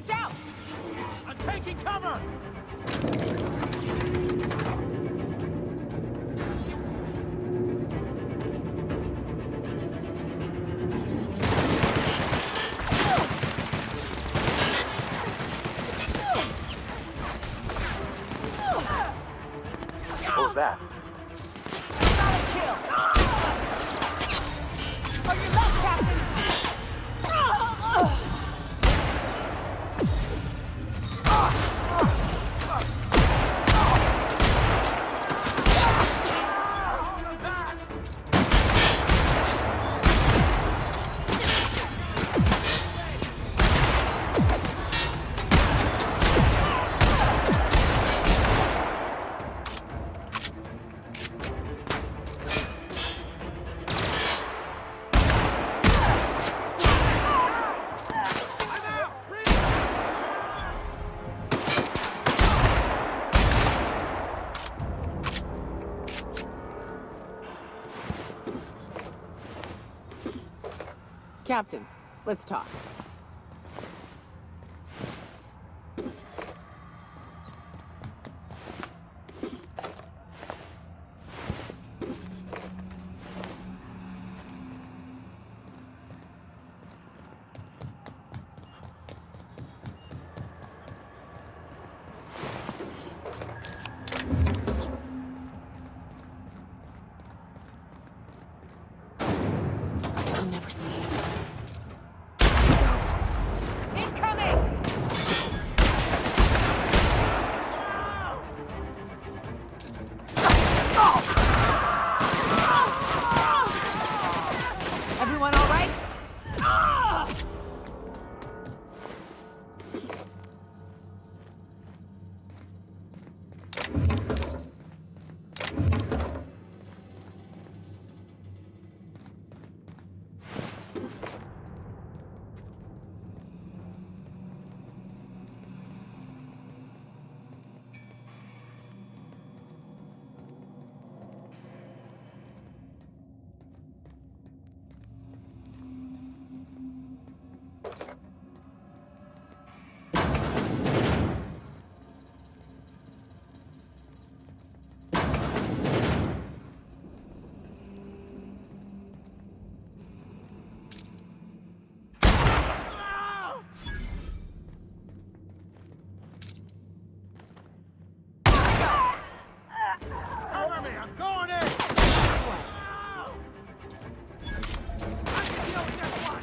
Watch out! I'm taking cover! What was that? Solid kill! On your left, Captain! Captain, let's talk. I'll never see it. Incoming! Everyone all right? Cover me! I'm going in! I can deal with this one!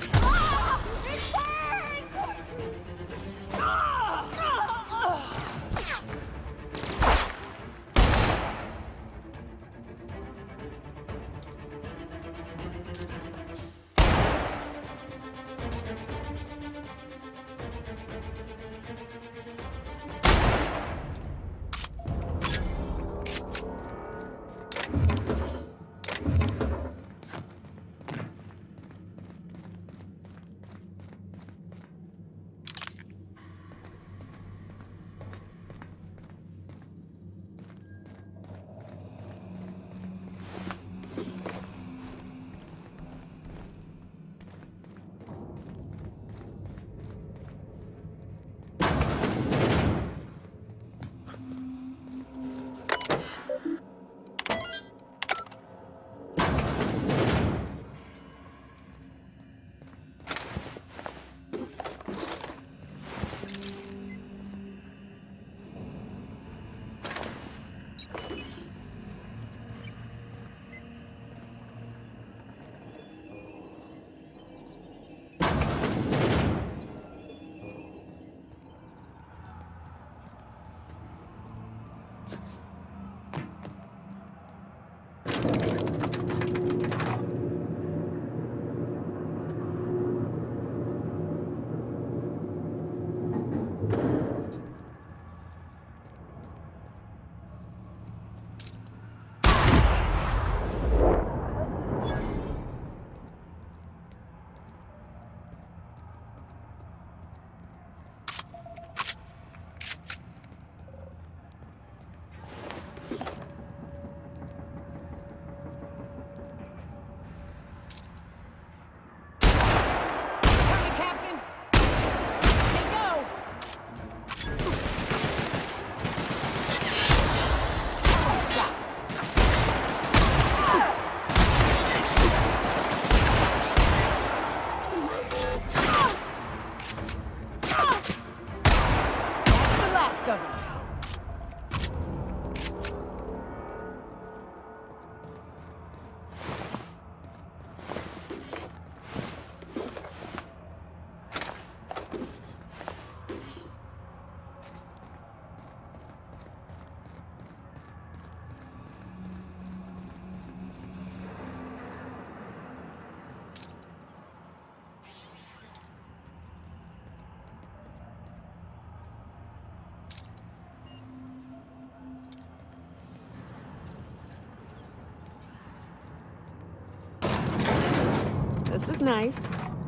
was nice.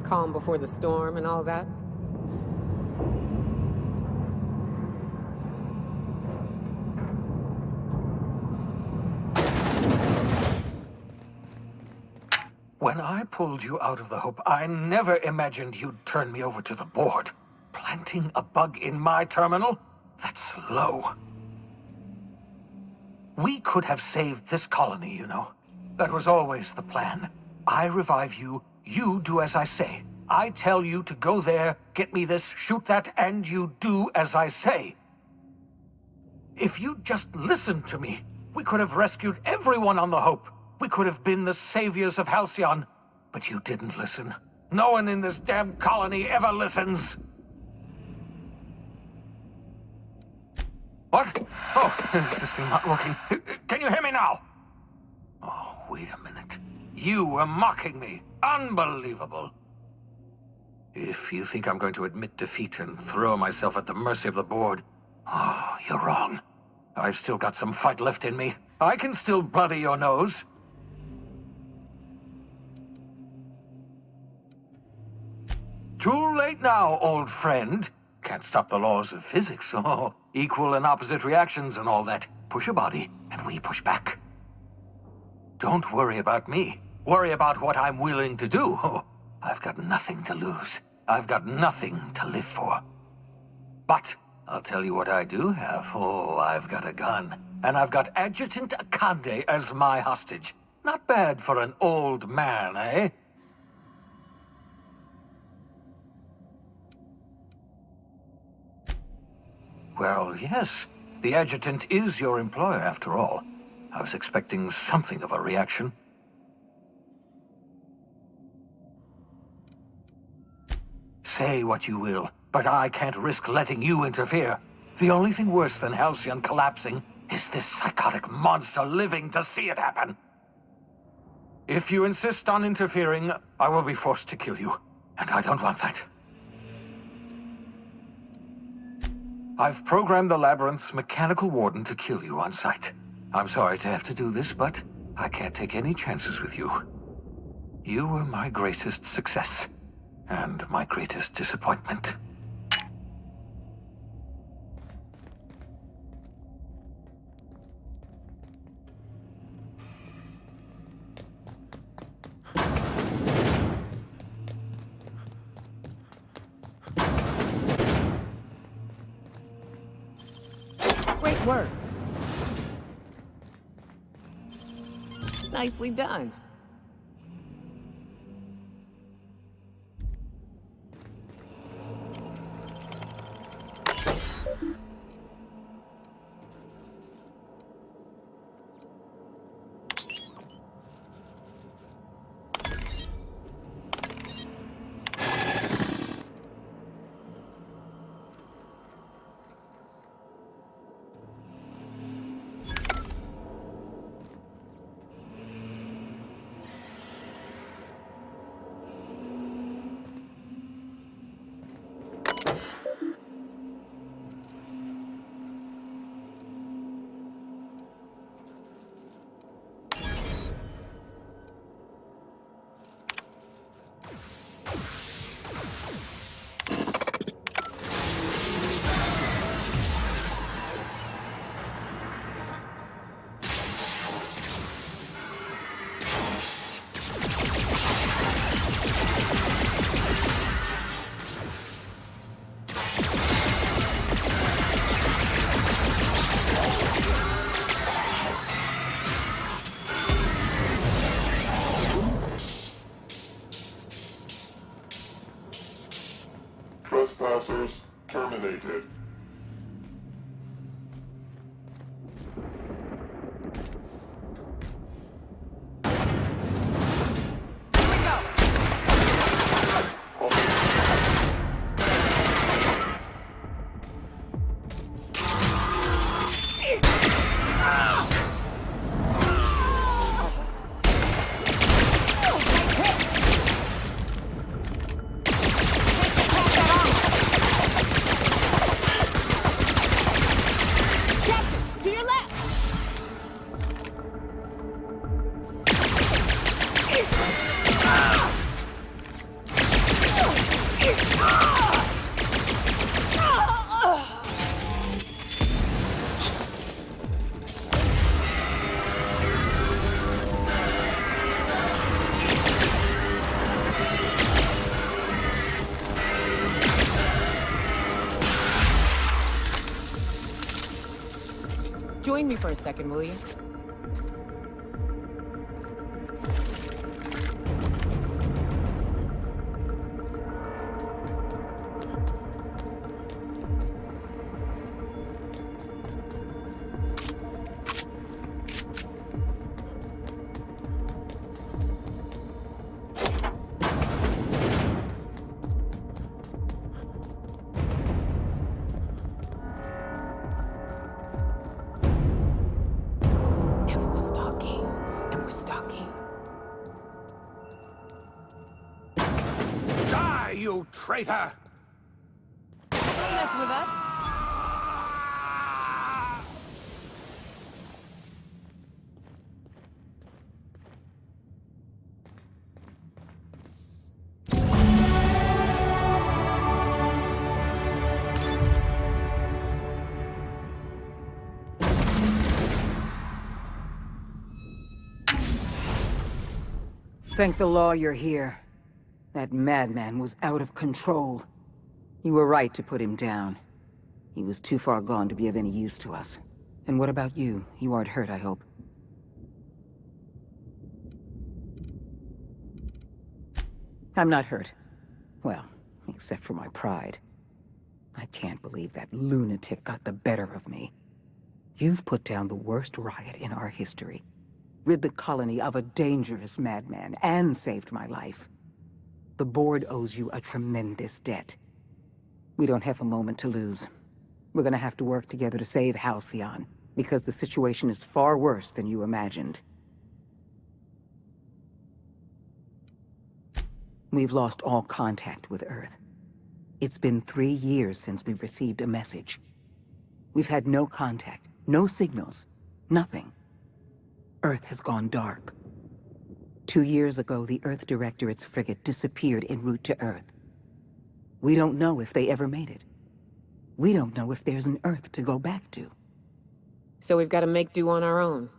Calm before the storm and all that. When I pulled you out of the Hope, I never imagined you'd turn me over to the board. Planting a bug in my terminal? That's low. We could have saved this colony, you know. That was always the plan. I revive you, you do as I say. I tell you to go there, get me this, shoot that, and you do as I say. If you'd just listened to me, we could have rescued everyone on the Hope. We could have been the saviors of Halcyon. But you didn't listen. No one in this damn colony ever listens. What? Oh, is this thing not working? Can you hear me now? Oh, wait a minute. You were mocking me. Unbelievable. If you think I'm going to admit defeat and throw myself at the mercy of the board, oh, you're wrong. I've still got some fight left in me. I can still bloody your nose. Too late now, old friend. Can't stop the laws of physics. Oh, equal and opposite reactions and all that. Push a body, and we push back. Don't worry about me. Worry about what I'm willing to do. Oh, I've got nothing to lose. I've got nothing to live for. But I'll tell you what I do have. Oh, I've got a gun. And I've got Adjutant Akande as my hostage. Not bad for an old man, eh? Well, yes. The adjutant is your employer, after all. I was expecting something of a reaction. Say what you will, but I can't risk letting you interfere. The only thing worse than Halcyon collapsing is this psychotic monster living to see it happen. If you insist on interfering, I will be forced to kill you, and I don't want that. I've programmed the Labyrinth's mechanical warden to kill you on sight. I'm sorry to have to do this, but I can't take any chances with you. You were my greatest success, and my greatest disappointment. Great work. Nicely done. Trespassers terminated. Join me for a second, will you? And we're stalking. And we're stalking. Die, you traitor! Don't mess with us. Thank the law you're here. That madman was out of control. You were right to put him down. He was too far gone to be of any use to us. And what about you? You aren't hurt, I hope. I'm not hurt. Well, except for my pride. I can't believe that lunatic got the better of me. You've put down the worst riot in our history. Rid the colony of a dangerous madman, and saved my life. The board owes you a tremendous debt. We don't have a moment to lose. We're gonna have to work together to save Halcyon, because the situation is far worse than you imagined. We've lost all contact with Earth. It's been 3 years since we've received a message. We've had no contact, no signals, nothing. Earth has gone dark. 2 years ago, the Earth Directorate's frigate disappeared en route to Earth. We don't know if they ever made it. We don't know if there's an Earth to go back to. So we've got to make do on our own.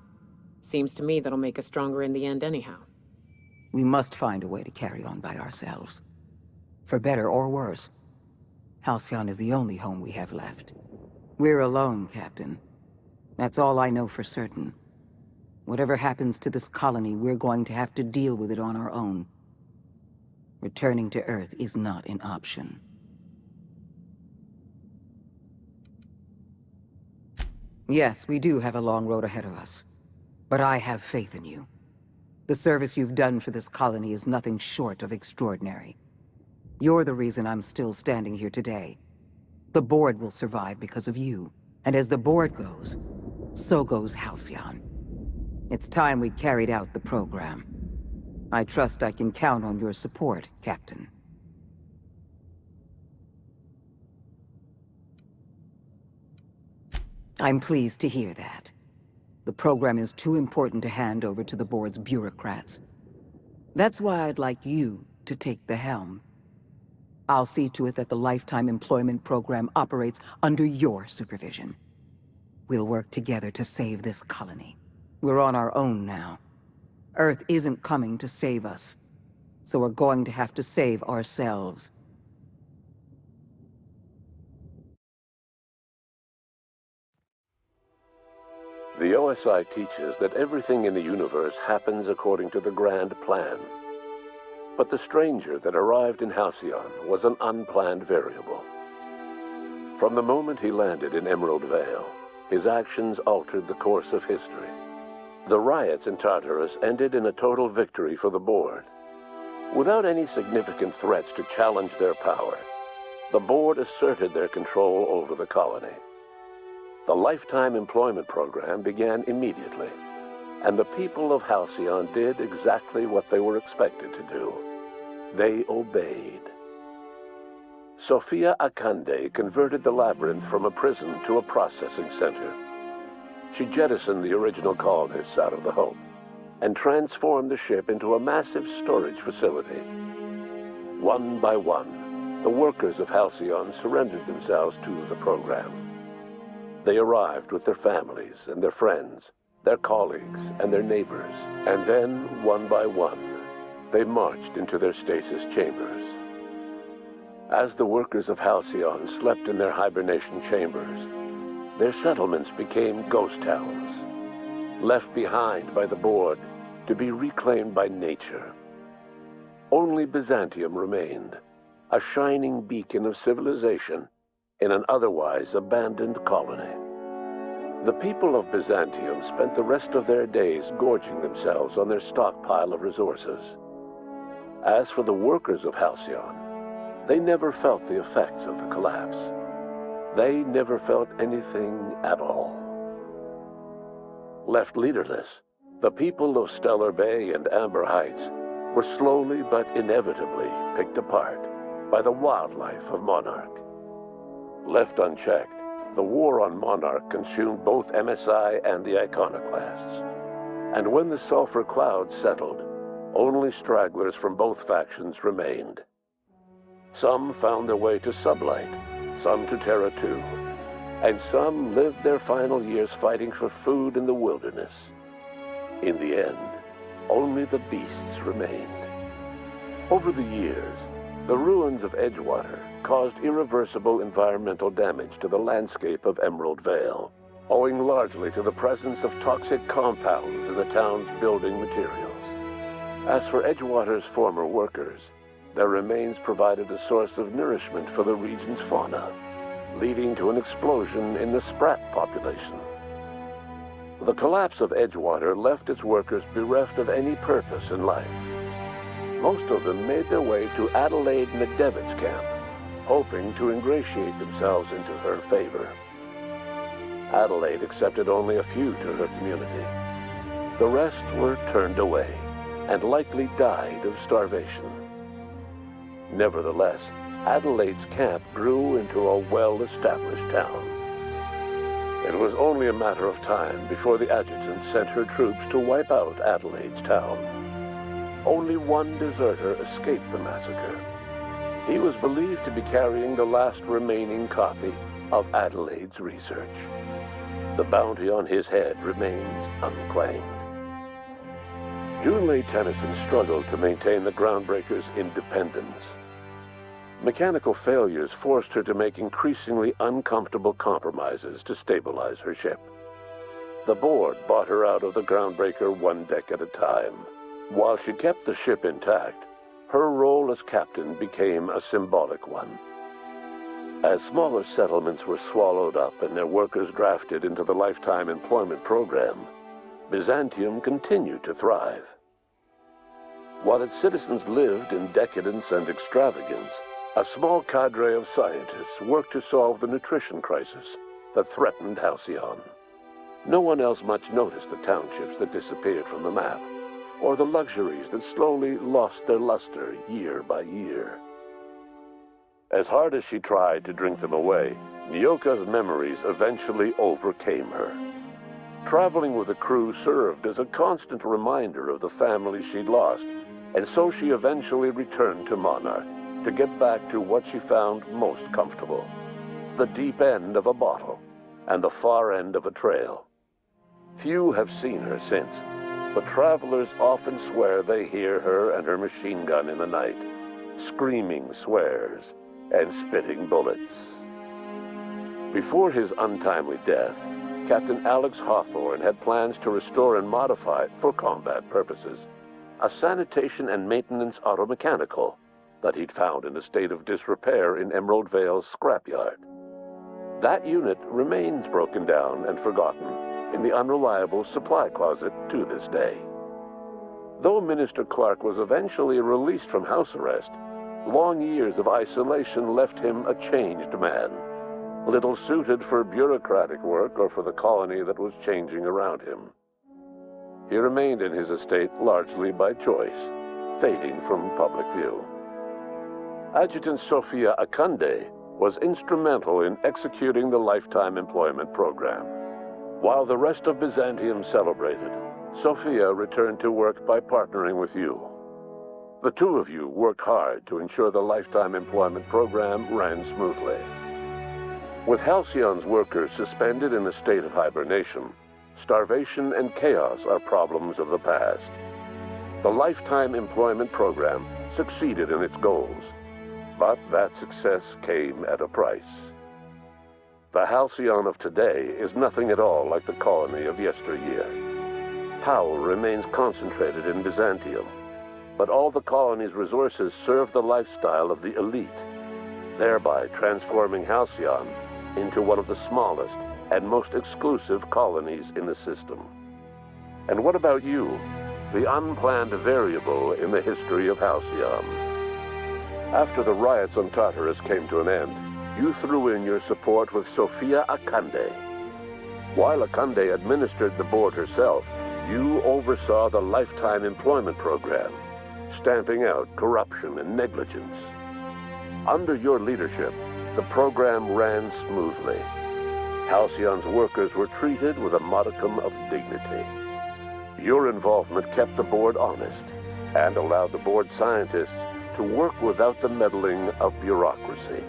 Seems to me that'll make us stronger in the end anyhow. We must find a way to carry on by ourselves. For better or worse. Halcyon is the only home we have left. We're alone, Captain. That's all I know for certain. Whatever happens to this colony, we're going to have to deal with it on our own. Returning to Earth is not an option. Yes, we do have a long road ahead of us. But I have faith in you. The service you've done for this colony is nothing short of extraordinary. You're the reason I'm still standing here today. The board will survive because of you. And as the board goes, so goes Halcyon. It's time we carried out the program. I trust I can count on your support, Captain. I'm pleased to hear that. The program is too important to hand over to the board's bureaucrats. That's why I'd like you to take the helm. I'll see to it that the Lifetime Employment Program operates under your supervision. We'll work together to save this colony. We're on our own now. Earth isn't coming to save us, so we're going to have to save ourselves. The OSI teaches that everything in the universe happens according to the grand plan. But the stranger that arrived in Halcyon was an unplanned variable. From the moment he landed in Emerald Vale, his actions altered the course of history. The riots in Tartarus ended in a total victory for the board. Without any significant threats to challenge their power, the board asserted their control over the colony. The Lifetime Employment Program began immediately, and the people of Halcyon did exactly what they were expected to do. They obeyed. Sophia Akande converted the labyrinth from a prison to a processing center. She jettisoned the original colonists out of the Hope and transformed the ship into a massive storage facility. One by one, the workers of Halcyon surrendered themselves to the program. They arrived with their families and their friends, their colleagues and their neighbors, and then, one by one, they marched into their stasis chambers. As the workers of Halcyon slept in their hibernation chambers, their settlements became ghost towns, left behind by the board to be reclaimed by nature. Only Byzantium remained, a shining beacon of civilization in an otherwise abandoned colony. The people of Byzantium spent the rest of their days gorging themselves on their stockpile of resources. As for the workers of Halcyon, they never felt the effects of the collapse. They never felt anything at all. Left leaderless, the people of Stellar Bay and Amber Heights were slowly but inevitably picked apart by the wildlife of Monarch. Left unchecked, the war on Monarch consumed both MSI and the Iconoclasts. And when the sulfur clouds settled, only stragglers from both factions remained. Some found their way to Sublight, some to Terra 2, and some lived their final years fighting for food in the wilderness. In the end, only the beasts remained. Over the years, the ruins of Edgewater caused irreversible environmental damage to the landscape of Emerald Vale, owing largely to the presence of toxic compounds in the town's building materials. As for Edgewater's former workers, their remains provided a source of nourishment for the region's fauna, leading to an explosion in the sprat population. The collapse of Edgewater left its workers bereft of any purpose in life. Most of them made their way to Adelaide McDevitt's camp, hoping to ingratiate themselves into her favor. Adelaide accepted only a few to her community. The rest were turned away and likely died of starvation. Nevertheless, Adelaide's camp grew into a well-established town. It was only a matter of time before the adjutant sent her troops to wipe out Adelaide's town. Only one deserter escaped the massacre. He was believed to be carrying the last remaining copy of Adelaide's research. The bounty on his head remains unclaimed. Junlei Tennyson struggled to maintain the Groundbreaker's independence. Mechanical failures forced her to make increasingly uncomfortable compromises to stabilize her ship. The board bought her out of the Groundbreaker one deck at a time. While she kept the ship intact, her role as captain became a symbolic one. As smaller settlements were swallowed up and their workers drafted into the lifetime employment program, Byzantium continued to thrive. While its citizens lived in decadence and extravagance, a small cadre of scientists worked to solve the nutrition crisis that threatened Halcyon. No one else much noticed the townships that disappeared from the map, or the luxuries that slowly lost their luster year by year. As hard as she tried to drink them away, Nyoka's memories eventually overcame her. Traveling with the crew served as a constant reminder of the family she'd lost, and so she eventually returned to Monarch to get back to what she found most comfortable: the deep end of a bottle and the far end of a trail. Few have seen her since, but travelers often swear they hear her and her machine gun in the night, screaming swears and spitting bullets. Before his untimely death, Captain Alex Hawthorne had plans to restore and modify, for combat purposes, a sanitation and maintenance automechanical that he'd found in a state of disrepair in Emerald Vale's scrapyard. That unit remains broken down and forgotten in the unreliable supply closet to this day. Though Minister Clark was eventually released from house arrest, long years of isolation left him a changed man, little suited for bureaucratic work or for the colony that was changing around him. He remained in his estate largely by choice, fading from public view. Adjutant Sophia Akande was instrumental in executing the lifetime employment program. While the rest of Byzantium celebrated, Sophia returned to work by partnering with you. The two of you worked hard to ensure the lifetime employment program ran smoothly. With Halcyon's workers suspended in a state of hibernation, starvation and chaos are problems of the past. The lifetime employment program succeeded in its goals, but that success came at a price. The Halcyon of today is nothing at all like the colony of yesteryear. Power remains concentrated in Byzantium, but all the colony's resources serve the lifestyle of the elite, thereby transforming Halcyon into one of the smallest and most exclusive colonies in the system. And what about you, the unplanned variable in the history of Halcyon? After the riots on Tartarus came to an end, you threw in your support with Sophia Akande. While Akande administered the board herself, you oversaw the lifetime employment program, stamping out corruption and negligence. Under your leadership, the program ran smoothly. Halcyon's workers were treated with a modicum of dignity. Your involvement kept the board honest and allowed the board scientists to work without the meddling of bureaucracy.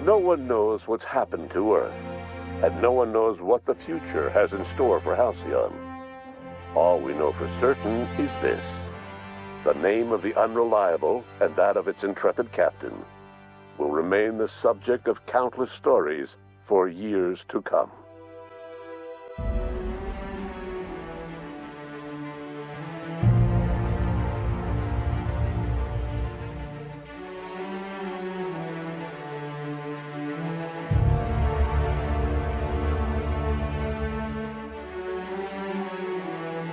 No one knows what's happened to Earth, and no one knows what the future has in store for Halcyon. All we know for certain is this: the name of the Unreliable and that of its intrepid captain will remain the subject of countless stories for years to come.